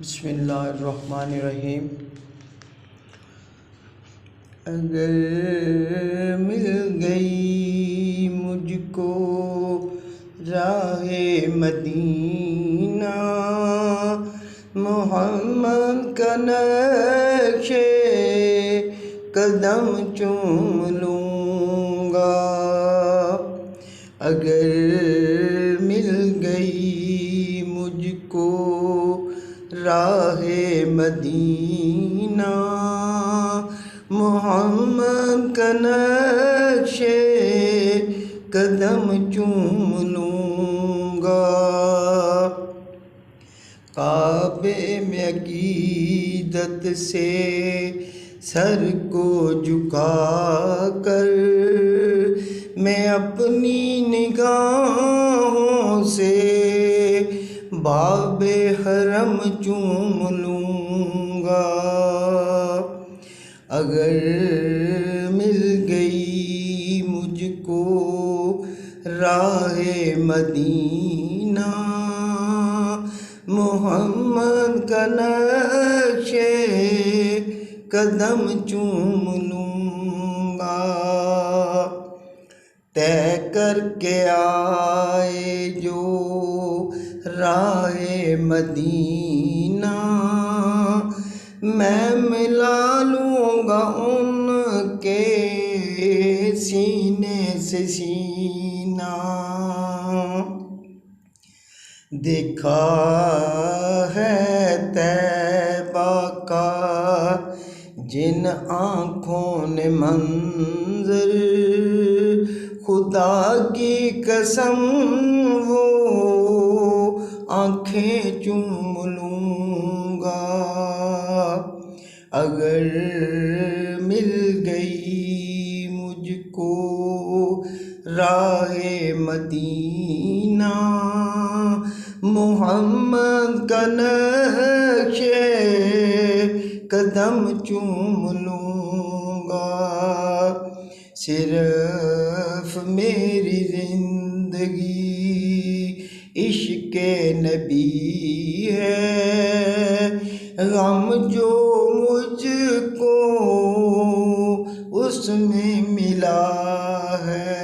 बिस्मिल्लाहिर्रहमानिर्रहीम। अगर मिल गई मुझको राहे मदीना, मोहम्मद का नक्शे कदम चूम लूँगा। अगर मिल गई मुझको राहे मदीना, मोहम्मद का नक्शे कदम चूम लूँगा। काबे में अकीदत से सर को झुका कर मैं अपनी निगाहों से बाबे हरम चूम लूँगा। अगर मिल गई मुझको राहे मदीना, मोहम्मद का नक्शे कदम चूम लूँगा। तय करके आए जो राहे मदीना, मैं मिला लूँगा उनके सीने से सीना। देखा है तैबा का जिन आँखों ने मंज़र, खुदा की कसम वो आँखें चूम लूँगा। अगर मिल गई मुझको राहे मदीना, मोहम्मद का नक्शे कदम चूम लूँगा। सिर्फ मेरी ज़िंदगी इश्क़े नबी है, गम जो मुझको उसमें मिला है।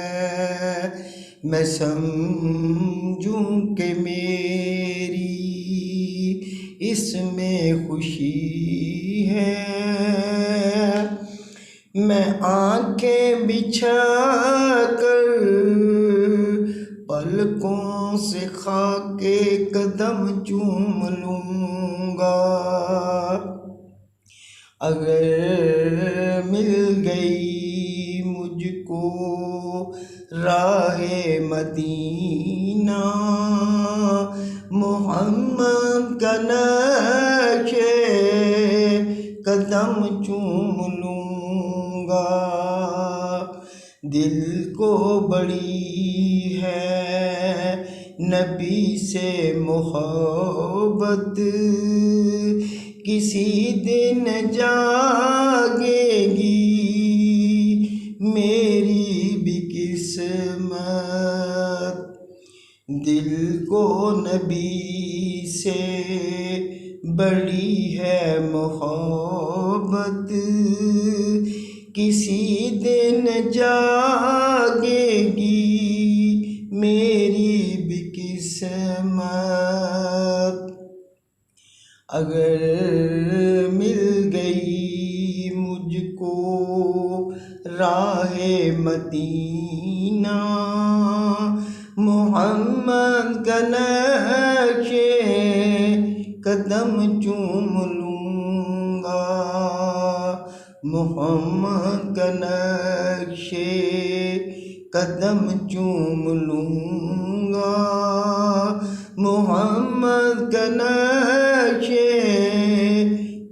मैं समझूं कि मेरी इसमें खुशी है, मैं आँखें बिछा कर पलकों से खाके कदम चूम लूँगा। अगर मिल गई मुझको राहे मदीना, मोहम्मद का नक्शे कदम चूम लूँगा। दिल को बड़ी है नबी से मोहब्बत, किसी दिन जागेगी मेरी भी किस्मत। दिल को नबी से बड़ी है मोहब्बत, किसी दिन जागेगी मेरी भी किस्मत। अगर मिल गई मुझको राहे मदीना, मोहम्मद का नक्शे कदम चूम लूँगा। मोहम्मद का नक्शे कदम चूम लूँगा। मोहम्मद का नक्शे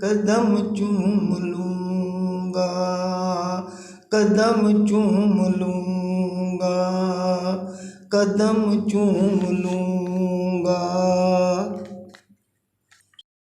कदम चूम लूँगा। कदम चूम लूँगा, कदम चूम लूँगा।